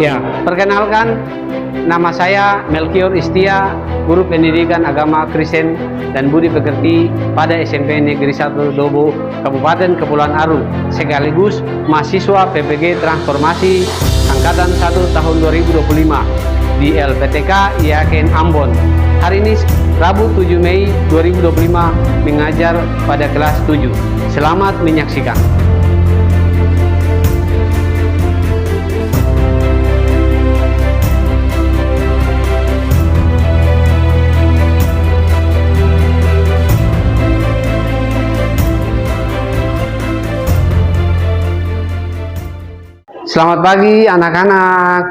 Ya, perkenalkan, nama saya Melkior Istia, Guru Pendidikan Agama Kristen dan Budi Pekerti pada SMP Negeri 1 Dobo, Kabupaten Kepulauan Aru, sekaligus mahasiswa PPG Transformasi Angkatan 1 tahun 2025 di LPTK IAKN Ambon. Hari ini Rabu 7 Mei 2025 mengajar pada kelas 7. Selamat menyaksikan. Selamat pagi anak-anak.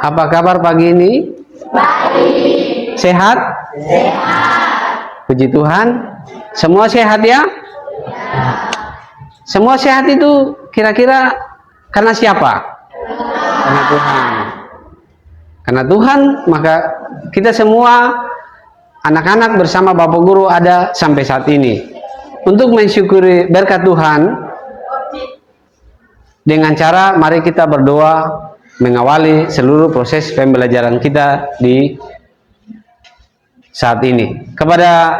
Apa kabar pagi ini? Baik. Sehat? Sehat. Puji Tuhan. Semua sehat ya? Semua sehat itu kira-kira karena siapa? Karena Tuhan. Karena Tuhan, maka kita semua anak-anak bersama Bapak Guru ada sampai saat ini. Untuk mensyukuri berkat Tuhan, dengan cara mari kita berdoa mengawali seluruh proses pembelajaran kita di saat ini. Kepada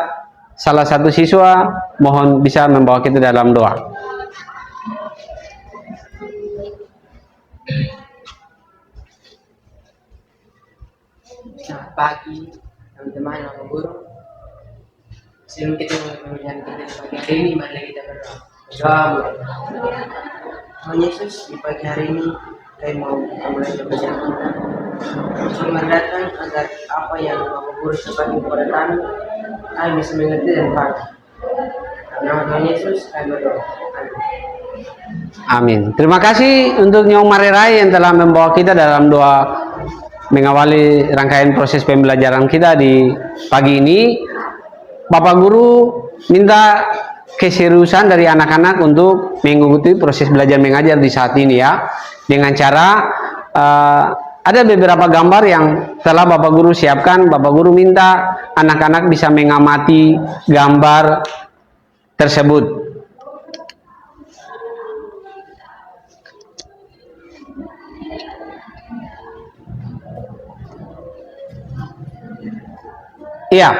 salah satu siswa, mohon bisa membawa kita dalam doa. Selamat pagi teman-teman Bapak Guru. Sebelum kita mengajarkan kita pagi hari ini, mari kita berdoa. Tuhan Yesus, di pagi hari ini kami mau mulai belajar kita. Selamat datang agar apa yang Bapak Guru sampaikan kepada kami bisa mengerti dan paham. Nama Tuhan Yesus kami berdoa. Amin. Terima kasih untuk Nyong Marerai yang telah membawa kita dalam doa mengawali rangkaian proses pembelajaran kita di pagi ini. Bapak Guru minta keseriusan dari anak-anak untuk mengikuti proses belajar mengajar di saat ini ya, dengan cara ada beberapa gambar yang telah Bapak Guru siapkan. Bapak Guru minta anak-anak bisa mengamati gambar tersebut. Iya,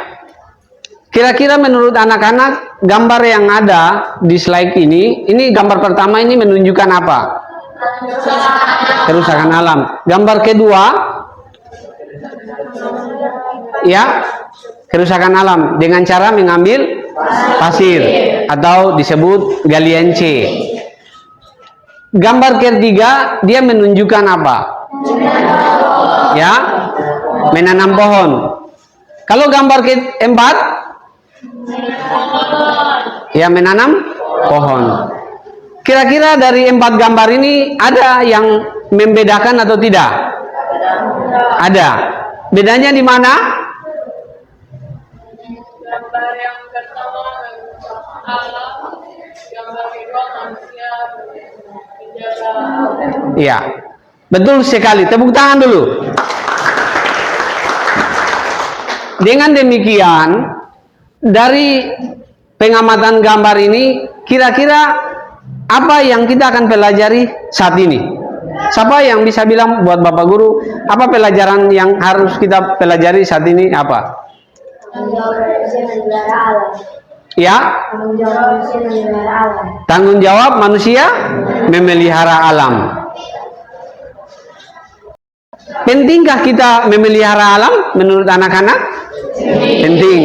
kira-kira menurut anak-anak gambar yang ada di slide ini gambar pertama ini menunjukkan apa? Kerusakan alam. Gambar kedua, ya, kerusakan alam dengan cara mengambil pasir atau disebut galian C. Gambar ketiga dia menunjukkan apa? Ya, menanam pohon. Kalau gambar keempat, ya, menanam pohon. Kira-kira dari 4 gambar ini ada yang membedakan atau tidak? Ada. Bedanya di mana? Gambar yang pertama alam, gambar kedua manusia menjaga. Iya, betul sekali. Tepuk tangan dulu. Dengan demikian, dari pengamatan gambar ini, kira-kira apa yang kita akan pelajari saat ini? Siapa yang bisa bilang buat Bapak Guru, apa pelajaran yang harus kita pelajari saat ini? Apa? Ya? Tanggung jawab manusia memelihara alam. Pentingkah kita memelihara alam menurut anak-anak? Penting.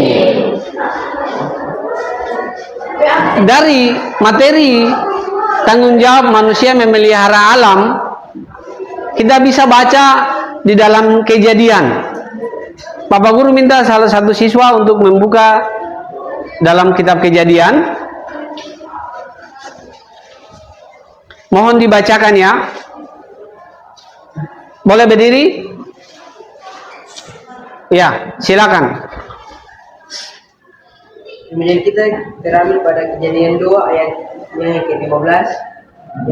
Dari materi tanggung jawab manusia memelihara alam, kita bisa baca di dalam Kejadian. Bapak Guru minta salah satu siswa untuk membuka dalam kitab Kejadian. Mohon dibacakan ya. Boleh berdiri? Ya, silakan. Kemudian kita terambil pada Kejadian 2 ayatnya ke-15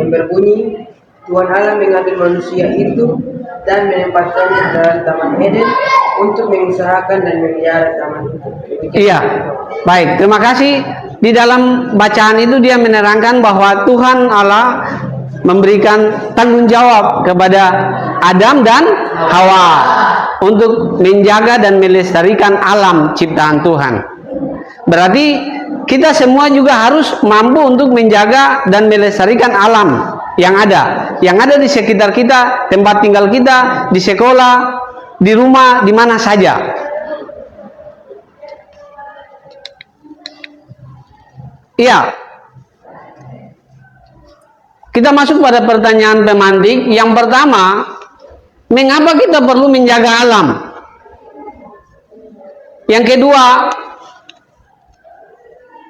yang berbunyi, Tuhan Allah mengambil manusia itu dan menempatkannya dalam Taman Eden untuk mengusahakan dan memelihara taman itu. Iya, baik. Terima kasih. Di dalam bacaan itu dia menerangkan bahwa Tuhan Allah memberikan tanggung jawab kepada Adam dan Hawa untuk menjaga dan melestarikan alam ciptaan Tuhan. Berarti kita semua juga harus mampu untuk menjaga dan melestarikan alam yang ada di sekitar kita, tempat tinggal kita, di sekolah, di rumah, di mana saja. Iya. Kita masuk pada pertanyaan pemantik. Yang pertama, mengapa kita perlu menjaga alam? Yang kedua,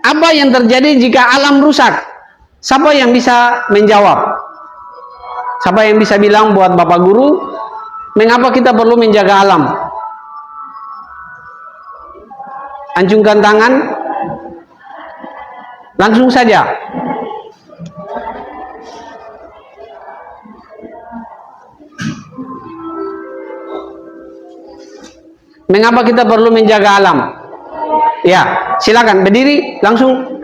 apa yang terjadi jika alam rusak? Siapa yang bisa menjawab? Siapa yang bisa bilang buat Bapak Guru, mengapa kita perlu menjaga alam? Acungkan tangan. Langsung saja. Mengapa kita perlu menjaga alam? Ya, silakan berdiri langsung.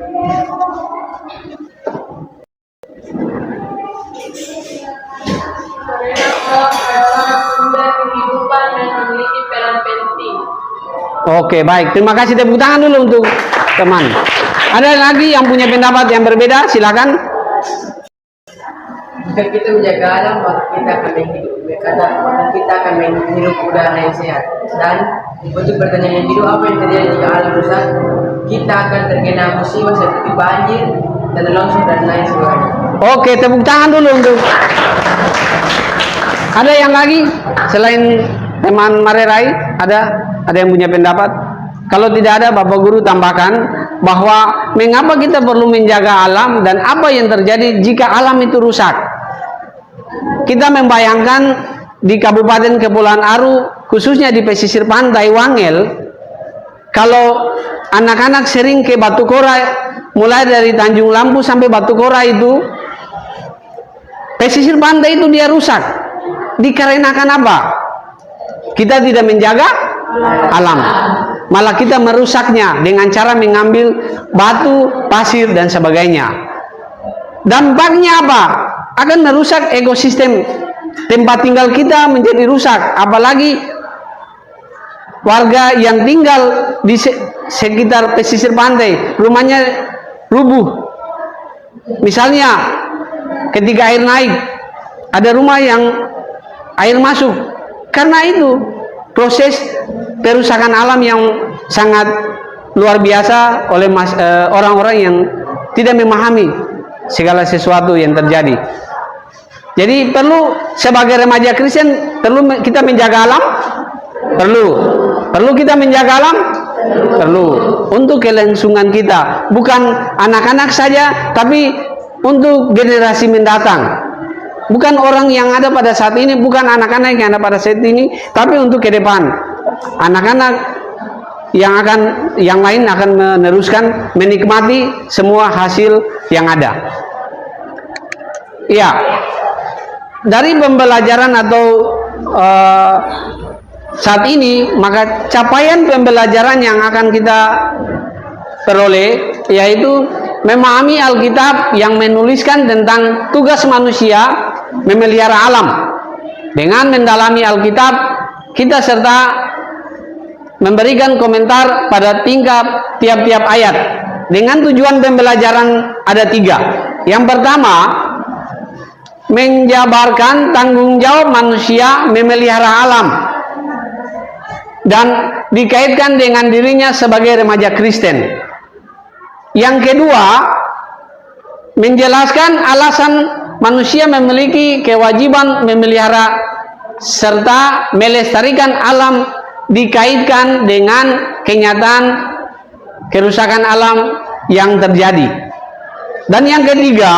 Karena Allah adalah sumber kehidupan dan memiliki peran penting. Oke, baik. Terima kasih. Tepuk tangan dulu untuk teman. Ada lagi yang punya pendapat yang berbeda? Silakan. Jika kita menjaga alam, maka kita akan menghirup udara yang sehat. Dan untuk pertanyaan yang kedua, apa yang terjadi jika alam rusak? Kita akan terkena musibah seperti banjir dan longsor dan lain sebagainya. Oke, tepuk tangan dulu untuk. Ada yang lagi selain teman Marerai? Ada yang punya pendapat? Kalau tidak ada, Bapak Guru tambahkan bahwa mengapa kita perlu menjaga alam dan apa yang terjadi jika alam itu rusak. Kita membayangkan di Kabupaten Kepulauan Aru, khususnya di pesisir pantai Wangel, kalau anak-anak sering ke Batu Kora, mulai dari Tanjung Lampu sampai Batu Kora itu, pesisir pantai itu dia rusak. Dikarenakan apa? Kita tidak menjaga alam, malah kita merusaknya dengan cara mengambil batu, pasir, dan sebagainya. Dampaknya apa? Akan merusak ekosistem tempat tinggal kita menjadi rusak. Apalagi warga yang tinggal di sekitar pesisir pantai, rumahnya rubuh. Misalnya ketika air naik, ada rumah yang air masuk. Karena itu proses perusakan alam yang sangat luar biasa oleh orang-orang yang tidak memahami segala sesuatu yang terjadi. Jadi perlu sebagai remaja Kristen, perlu kita menjaga alam? Perlu kita menjaga alam? Perlu. Untuk kelangsungan kita, bukan anak-anak saja, tapi untuk generasi mendatang. Bukan orang yang ada pada saat ini, bukan anak-anak yang ada pada saat ini, tapi untuk ke depan. Anak-anak yang lain akan meneruskan menikmati semua hasil yang ada. Ya, dari pembelajaran atau saat ini, maka capaian pembelajaran yang akan kita peroleh yaitu memahami Alkitab yang menuliskan tentang tugas manusia memelihara alam. Dengan mendalami Alkitab, kita serta memberikan komentar pada tingkat tiap-tiap ayat. Dengan tujuan pembelajaran ada 3. Yang pertama, menjabarkan tanggung jawab manusia memelihara alam dan dikaitkan dengan dirinya sebagai remaja Kristen. Yang kedua, menjelaskan alasan manusia memiliki kewajiban memelihara serta melestarikan alam dikaitkan dengan kenyataan kerusakan alam yang terjadi. Dan yang ketiga,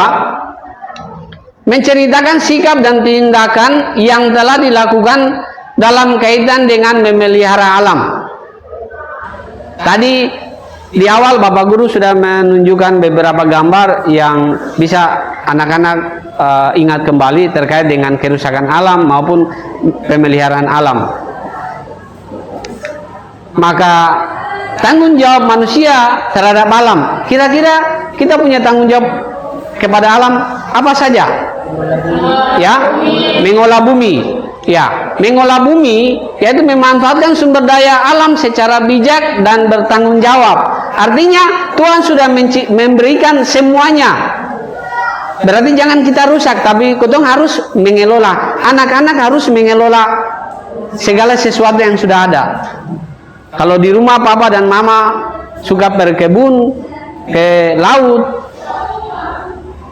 menceritakan sikap dan tindakan yang telah dilakukan dalam kaitan dengan memelihara alam. Tadi di awal Bapak Guru sudah menunjukkan beberapa gambar yang bisa anak-anak ingat kembali terkait dengan kerusakan alam maupun pemeliharaan alam. Maka tanggung jawab manusia terhadap alam, kira-kira kita punya tanggung jawab kepada alam apa saja? Ya, mengolah bumi. Ya, mengolah bumi yaitu memanfaatkan sumber daya alam secara bijak dan bertanggung jawab. Artinya Tuhan sudah memberikan semuanya. Berarti jangan kita rusak, tapi kita harus mengelola. Anak-anak harus mengelola segala sesuatu yang sudah ada. Kalau di rumah papa dan mama suka berkebun, ke laut,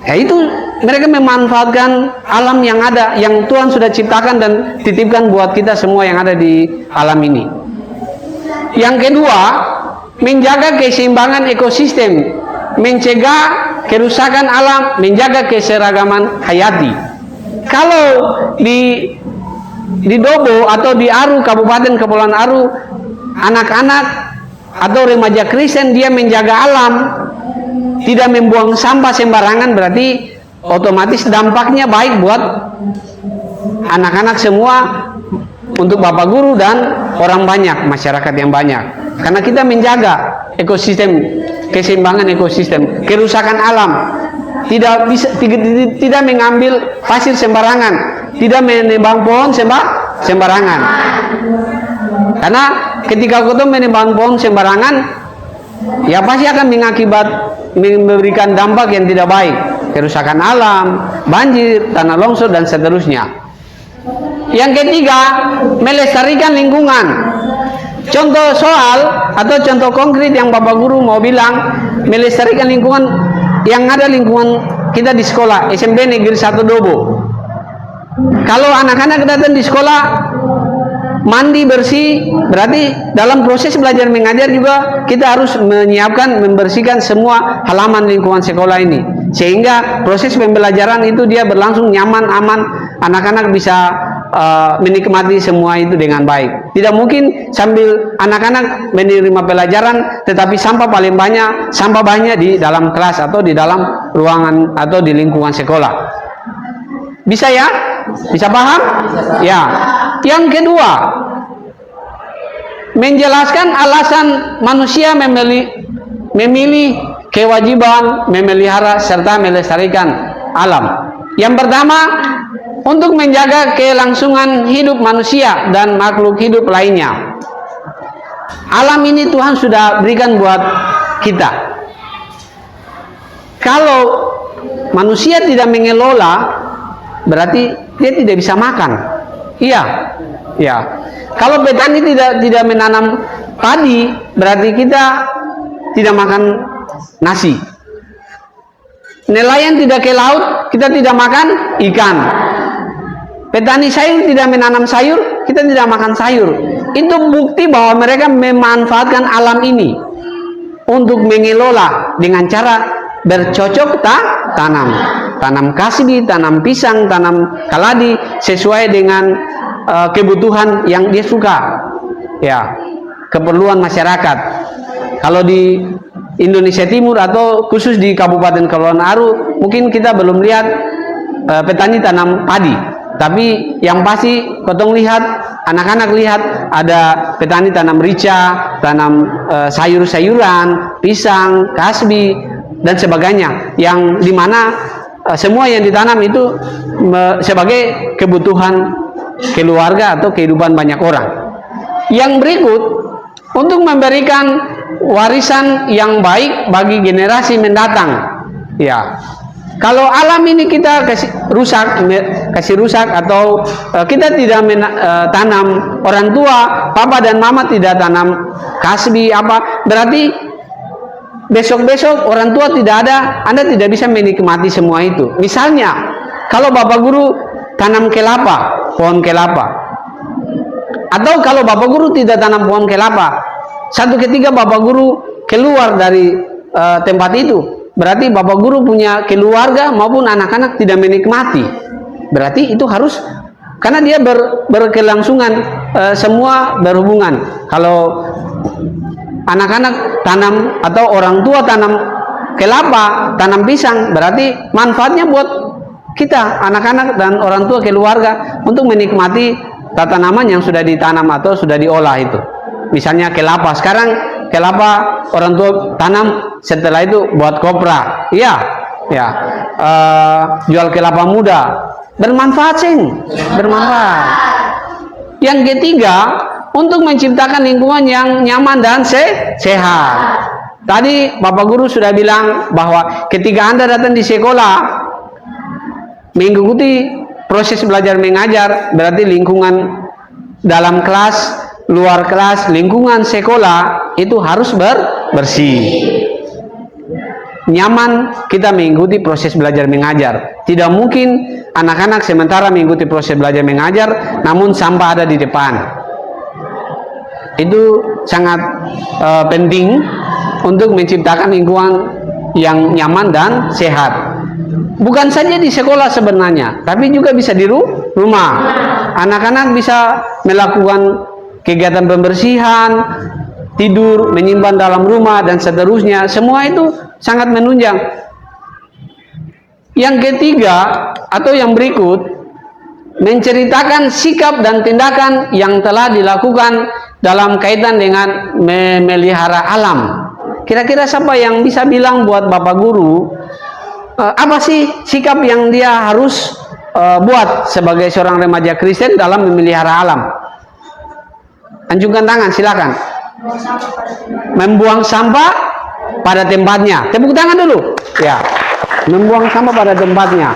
ya itu mereka memanfaatkan alam yang ada, yang Tuhan sudah ciptakan dan titipkan buat kita semua yang ada di alam ini. Yang kedua, menjaga keseimbangan ekosistem, mencegah kerusakan alam, menjaga keseragaman hayati. Kalau di Dobo atau di Aru, Kabupaten Kepulauan Aru, anak-anak atau remaja Kristen dia menjaga alam, tidak membuang sampah sembarangan, berarti otomatis dampaknya baik buat anak-anak semua, untuk bapak guru dan orang banyak, masyarakat yang banyak. Karena kita menjaga ekosistem, keseimbangan ekosistem, kerusakan alam, tidak mengambil pasir sembarangan, tidak menebang pohon sembarangan. Karena ketika kita menebang pohon sembarangan, ya pasti akan memberikan dampak yang tidak baik, kerusakan alam, banjir, tanah longsor dan seterusnya. Yang ketiga, melestarikan lingkungan. Contoh soal atau contoh konkret yang Bapak Guru mau bilang, melestarikan lingkungan yang ada, lingkungan kita di sekolah SMP Negeri 1 Dobo. Kalau anak-anak datang di sekolah mandi bersih, berarti dalam proses belajar mengajar juga kita harus menyiapkan, membersihkan semua halaman lingkungan sekolah ini, sehingga proses pembelajaran itu dia berlangsung nyaman, aman, anak-anak bisa menikmati semua itu dengan baik. Tidak mungkin sambil anak-anak menerima pelajaran tetapi sampah paling banyak, sampah banyak di dalam kelas atau di dalam ruangan atau di lingkungan sekolah. Bisa ya? Bisa paham? Ya. Yang kedua, menjelaskan alasan manusia memilih kewajiban memelihara serta melestarikan alam. Yang pertama, untuk menjaga kelangsungan hidup manusia dan makhluk hidup lainnya. Alam ini Tuhan sudah berikan buat kita. Kalau manusia tidak mengelola, berarti dia tidak bisa makan. Iya, ya. Kalau petani tidak menanam padi, berarti kita tidak makan nasi. Nelayan tidak ke laut, kita tidak makan ikan. Petani sayur tidak menanam sayur, kita tidak makan sayur. Itu bukti bahwa mereka memanfaatkan alam ini untuk mengelola dengan cara bercocok tanam. Tanam kasbi, tanam pisang, tanam kaladi sesuai dengan kebutuhan yang dia suka. Ya, keperluan masyarakat. Kalau di Indonesia Timur atau khusus di Kabupaten Kepulauan Aru, mungkin kita belum lihat petani tanam padi. Tapi yang pasti potong lihat, anak-anak lihat ada petani tanam rica, tanam sayur-sayuran, pisang, kasbi dan sebagainya, yang dimana semua yang ditanam itu sebagai kebutuhan keluarga atau kehidupan banyak orang. Yang berikut, untuk memberikan warisan yang baik bagi generasi mendatang. Ya, kalau alam ini kita kasih rusak atau kita tidak tanam, orang tua, papa dan mama tidak tanam kasbi apa, berarti besok-besok orang tua tidak ada, Anda tidak bisa menikmati semua itu. Misalnya, kalau Bapak Guru tanam kelapa, pohon kelapa, atau kalau Bapak Guru tidak tanam pohon kelapa, satu ketika Bapak Guru keluar dari tempat itu, berarti Bapak Guru punya keluarga maupun anak-anak tidak menikmati. Berarti itu harus, karena dia berkelangsungan, semua berhubungan. Kalau anak-anak tanam atau orang tua tanam kelapa, tanam pisang, berarti manfaatnya buat kita, anak-anak dan orang tua keluarga, untuk menikmati tanaman yang sudah ditanam atau sudah diolah itu. Misalnya kelapa, sekarang kelapa orang tua tanam, setelah itu buat kopra. Iya, Ya, jual kelapa muda, bermanfaat sih, bermanfaat. Yang ketiga, untuk menciptakan lingkungan yang nyaman dan sehat. Tadi Bapak Guru sudah bilang bahwa ketika Anda datang di sekolah, mengikuti proses belajar mengajar, berarti lingkungan dalam kelas, luar kelas, lingkungan sekolah itu harus bersih. Nyaman kita mengikuti proses belajar mengajar. Tidak mungkin anak-anak sementara mengikuti proses belajar mengajar, namun sampah ada di depan. Itu sangat penting untuk menciptakan lingkungan yang nyaman dan sehat. Bukan saja di sekolah sebenarnya, tapi juga bisa di rumah. Anak-anak bisa melakukan kegiatan pembersihan, tidur, menyimpan dalam rumah, dan seterusnya. Semua itu sangat menunjang. Yang ketiga atau yang berikut, menceritakan sikap dan tindakan yang telah dilakukan dalam kaitan dengan memelihara alam. Kira-kira siapa yang bisa bilang buat Bapak Guru, apa sih sikap yang dia harus buat sebagai seorang remaja Kristen dalam memelihara alam? Anjungkan tangan, silakan. Membuang sampah pada tempatnya. Tepuk tangan dulu. Ya, membuang sampah pada tempatnya.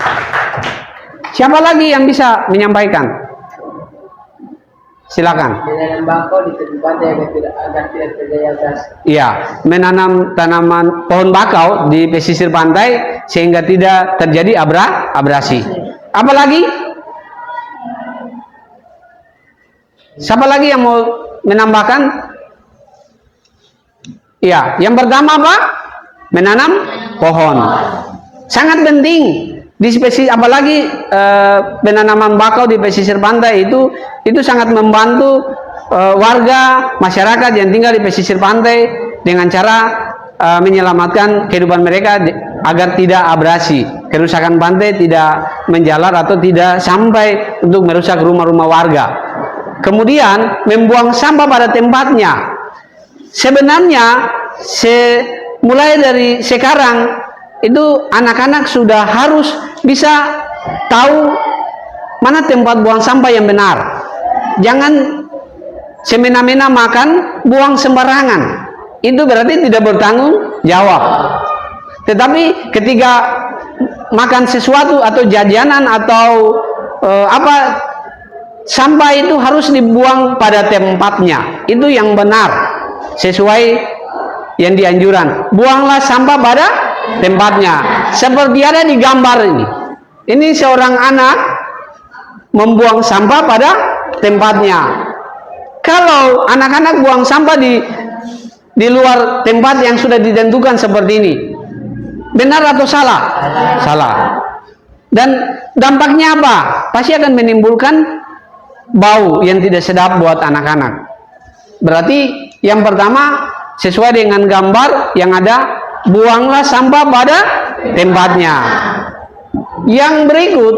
Siapa lagi yang bisa menyampaikan? Silakan. Menanam bakau di tempatnya agar tidak terjadi abrasi. Iya, menanam tanaman pohon bakau di pesisir pantai sehingga tidak terjadi abrasi. Apa lagi? Siapa lagi yang mau menambahkan? Iya, yang pertama apa? Menanam pohon. Sangat penting. Di spesies, apalagi penanaman bakau di pesisir pantai itu sangat membantu warga masyarakat yang tinggal di pesisir pantai dengan cara menyelamatkan kehidupan mereka agar tidak abrasi, kerusakan pantai tidak menjalar atau tidak sampai untuk merusak rumah-rumah warga. Kemudian membuang sampah pada tempatnya. Sebenarnya mulai dari sekarang itu anak-anak sudah harus bisa tahu mana tempat buang sampah yang benar. Jangan semena-mena makan, buang sembarangan. Itu berarti tidak bertanggung jawab. Tetapi ketika makan sesuatu atau jajanan atau sampah itu harus dibuang pada tempatnya. Itu yang benar sesuai yang dianjuran. Buanglah sampah pada tempatnya. Seperti ada di gambar ini. Ini seorang anak membuang sampah pada tempatnya. Kalau anak-anak buang sampah di luar tempat yang sudah ditentukan seperti ini, benar atau salah? Salah. Dan dampaknya apa? Pasti akan menimbulkan bau yang tidak sedap buat anak-anak. Berarti yang pertama sesuai dengan gambar yang ada, buanglah sampah pada tempatnya. Yang berikut,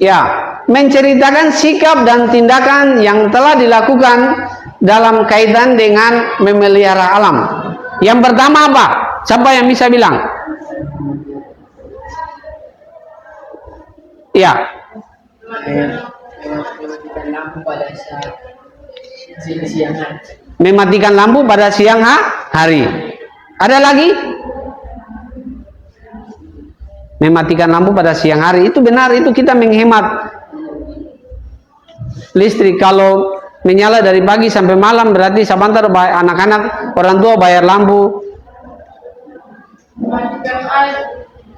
ya, menceritakan sikap dan tindakan yang telah dilakukan dalam kaitan dengan memelihara alam. Yang pertama apa? Siapa yang bisa bilang? Ya. Mematikan lampu pada siang hari. Mematikan lampu pada siang hari. Ada lagi? Mematikan lampu pada siang hari. Itu benar, itu kita menghemat listrik. Kalau menyala dari pagi sampai malam berarti sebentar anak-anak, orang tua bayar lampu.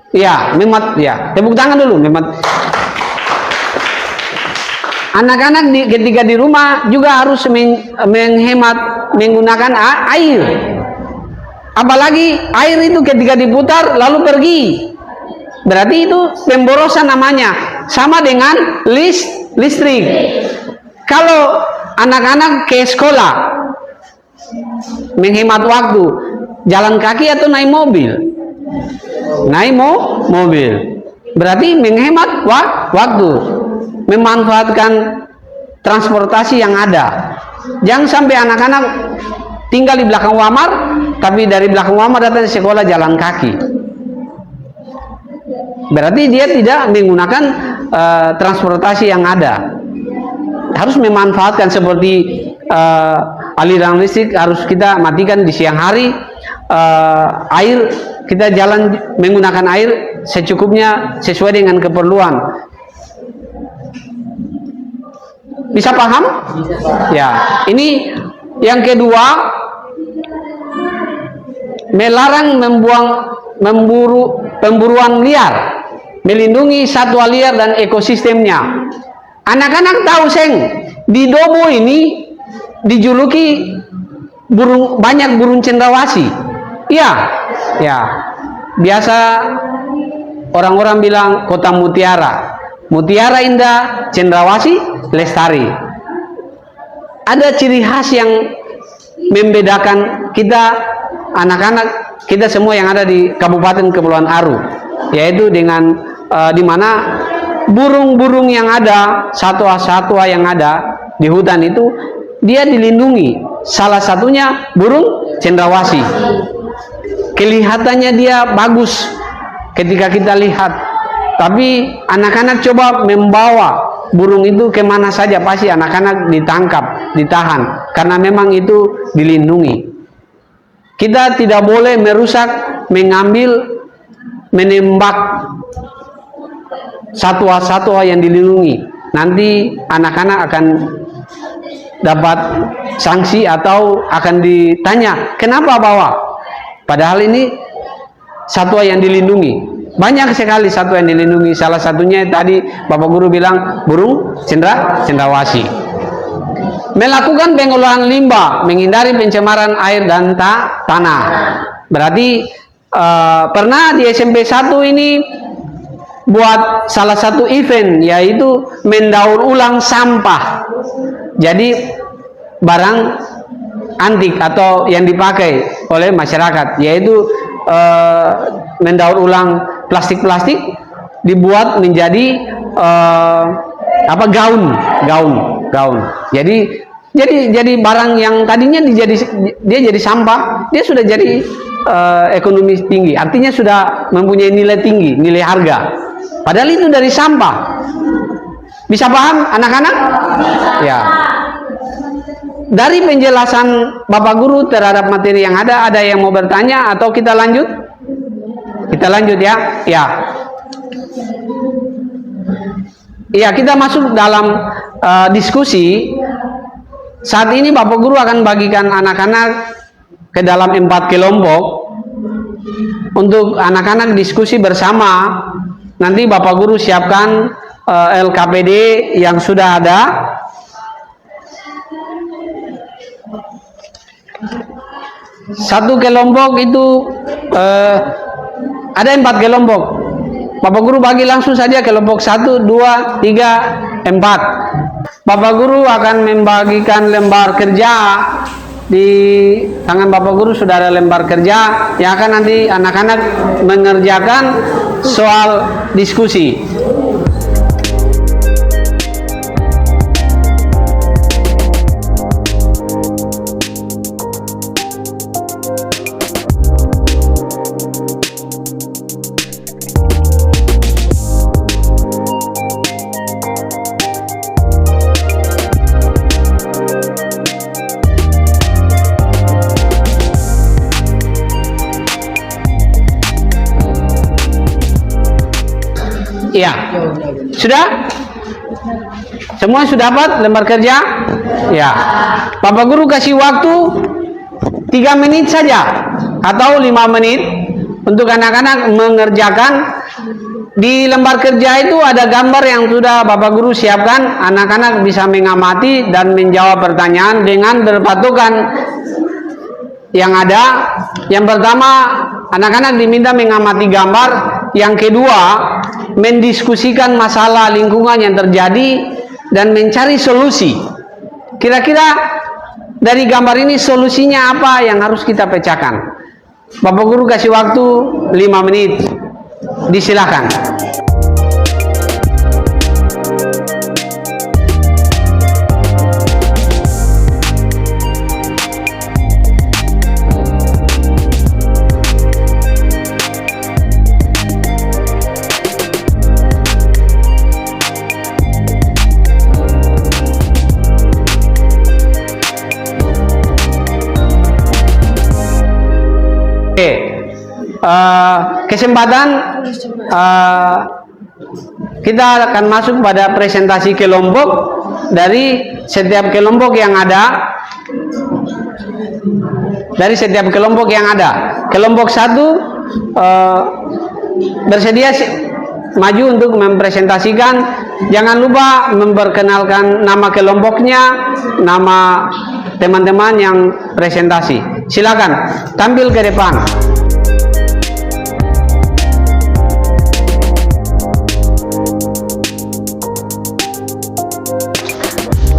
Ya, ya. Tepuk tangan dulu. Anak-anak ketika di rumah juga harus menghemat menggunakan air. Apalagi air itu ketika diputar lalu pergi, berarti itu pemborosan namanya. Sama dengan listrik. Kalau anak-anak ke sekolah, menghemat waktu, jalan kaki atau naik mobil? Naik mobil. Berarti menghemat waktu, memanfaatkan transportasi yang ada. Jangan sampai anak-anak tinggal di belakang kamar, tapi dari belakang kamar datang ke sekolah jalan kaki. berarti dia tidak menggunakan transportasi yang ada. Harus memanfaatkan seperti aliran listrik harus kita matikan di siang hari, air kita jalan menggunakan air secukupnya sesuai dengan keperluan. Bisa paham? Ya, ini yang kedua, melarang pemburuan liar, melindungi satwa liar dan ekosistemnya. Anak-anak tahu seng, di Dobo ini dijuluki banyak burung cendrawasih. Iya, ya. Biasa orang-orang bilang kota mutiara. Mutiara indah, cendrawasih lestari. Ada ciri khas yang membedakan kita anak-anak kita semua yang ada di Kabupaten Kepulauan Aru, yaitu dengan di mana burung-burung yang ada, satwa-satwa yang ada di hutan itu dia dilindungi. Salah satunya burung cendrawasih. Kelihatannya dia bagus ketika kita lihat. Tapi anak-anak coba membawa burung itu kemana saja, pasti anak-anak ditangkap, ditahan, karena memang itu dilindungi. Kita tidak boleh merusak, mengambil, menembak satwa-satwa yang dilindungi. Nanti anak-anak akan dapat sanksi atau akan ditanya, kenapa bawa? Padahal ini satwa yang dilindungi. Banyak sekali satwa yang dilindungi. Salah satunya tadi Bapak Guru bilang burung cendrawasih. Melakukan pengolahan limbah, menghindari pencemaran air dan tanah. Berarti pernah di SMP 1 ini buat salah satu event, yaitu mendaur ulang sampah. Jadi barang antik atau yang dipakai oleh masyarakat, yaitu mendaur ulang plastik-plastik dibuat menjadi gaun. Jadi barang yang tadinya dia jadi sampah, dia sudah jadi ekonomi tinggi. Artinya sudah mempunyai nilai tinggi, nilai harga. Padahal itu dari sampah. Bisa paham anak-anak? Ya. Dari penjelasan Bapak Guru terhadap materi yang ada yang mau bertanya atau kita lanjut? Kita lanjut ya. Ya. Ya, kita masuk dalam diskusi. Saat ini Bapak Guru akan bagikan anak-anak ke dalam 4 kelompok untuk anak-anak diskusi bersama. Nanti Bapak Guru siapkan LKPD yang sudah ada. Satu kelompok itu ada 4 kelompok. Bapak Guru bagi langsung saja kelompok 1, 2, 3, 4. Bapak Guru akan membagikan lembar kerja. Di tangan Bapak Guru sudah ada lembar kerja yang akan nanti anak-anak mengerjakan soal diskusi. Iya. Sudah? Semua sudah dapat lembar kerja? Ya. Bapak Guru kasih waktu 3 menit saja atau 5 menit untuk anak-anak mengerjakan. Di lembar kerja itu ada gambar yang sudah Bapak Guru siapkan. Anak-anak bisa mengamati dan menjawab pertanyaan dengan berpatokan yang ada. Yang pertama, anak-anak diminta mengamati gambar. Yang kedua, mendiskusikan masalah lingkungan yang terjadi dan mencari solusi. Kira-kira dari gambar ini solusinya apa yang harus kita pecahkan? Bapak Guru kasih waktu 5 menit. Disilakan. kesempatan kita akan masuk pada presentasi kelompok dari setiap kelompok yang ada. Dari setiap kelompok yang ada, kelompok satu bersedia maju untuk mempresentasikan. Jangan lupa memperkenalkan nama kelompoknya, nama teman-teman yang presentasi. Silakan tampil ke depan.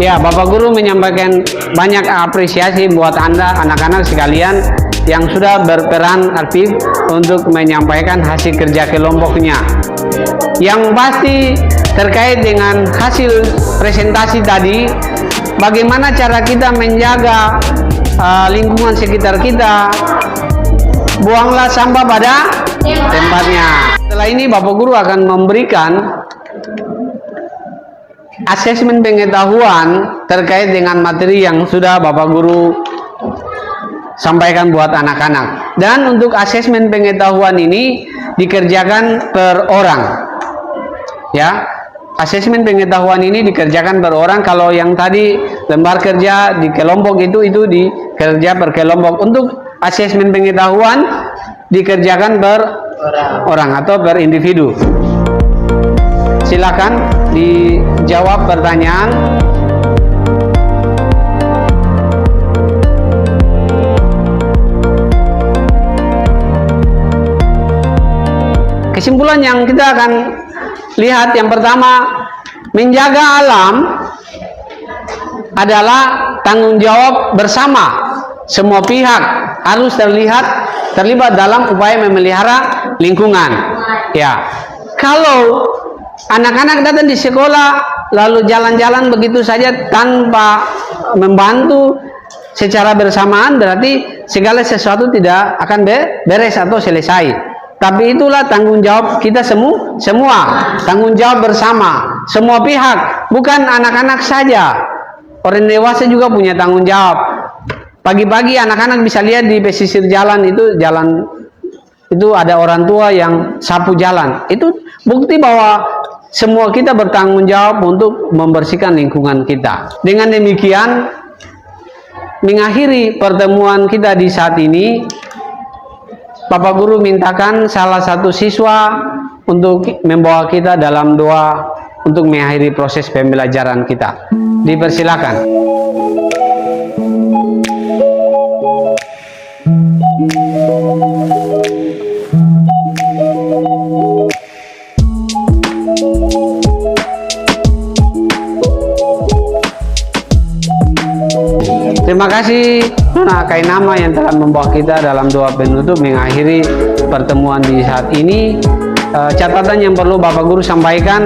Ya, Bapak Guru menyampaikan banyak apresiasi buat Anda anak-anak sekalian yang sudah berperan aktif untuk menyampaikan hasil kerja kelompoknya. Yang pasti terkait dengan hasil presentasi tadi, bagaimana cara kita menjaga lingkungan sekitar kita. Buanglah sampah pada tempatnya. Setelah ini Bapak Guru akan memberikan asesmen pengetahuan terkait dengan materi yang sudah Bapak Guru sampaikan buat anak-anak. Dan untuk asesmen pengetahuan ini dikerjakan per orang. Ya, asesmen pengetahuan ini dikerjakan per orang. Kalau yang tadi lembar kerja di kelompok itu dikerja per kelompok. Untuk asesmen pengetahuan dikerjakan per orang atau per individu. Silakan dijawab pertanyaan. Kesimpulan yang kita akan lihat yang pertama, menjaga alam adalah tanggung jawab bersama. Semua pihak harus terlibat dalam upaya memelihara lingkungan. Ya, kalau anak-anak datang di sekolah lalu jalan-jalan begitu saja tanpa membantu secara bersamaan, berarti segala sesuatu tidak akan beres atau selesai. Tapi itulah tanggung jawab kita semua, tanggung jawab bersama, semua pihak, bukan anak-anak saja. Orang dewasa juga punya tanggung jawab. Pagi-pagi anak-anak bisa lihat di pesisir jalan itu ada orang tua yang sapu jalan. Itu bukti bahwa semua kita bertanggung jawab untuk membersihkan lingkungan kita. Dengan demikian, mengakhiri pertemuan kita di saat ini, Bapak Guru mintakan salah satu siswa untuk membawa kita dalam doa untuk mengakhiri proses pembelajaran kita. Dipersilakan. Terima kasih Nona Kainama yang telah membawa kita dalam doa penutup mengakhiri pertemuan di saat ini. Catatan yang perlu Bapak Guru sampaikan,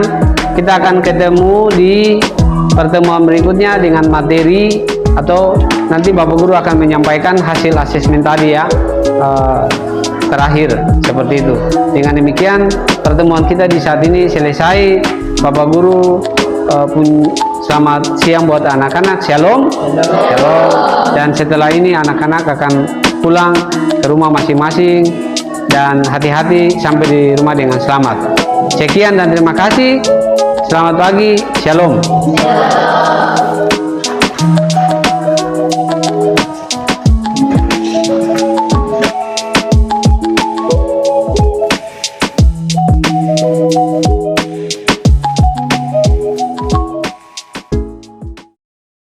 kita akan ketemu di pertemuan berikutnya dengan materi, atau nanti Bapak Guru akan menyampaikan hasil asesmen tadi ya, terakhir seperti itu. Dengan demikian pertemuan kita di saat ini selesai. Bapak Guru selamat siang buat anak-anak. Shalom. Shalom. Dan setelah ini anak-anak akan pulang ke rumah masing-masing, dan hati-hati sampai di rumah dengan selamat. Sekian dan terima kasih. Selamat pagi. Shalom.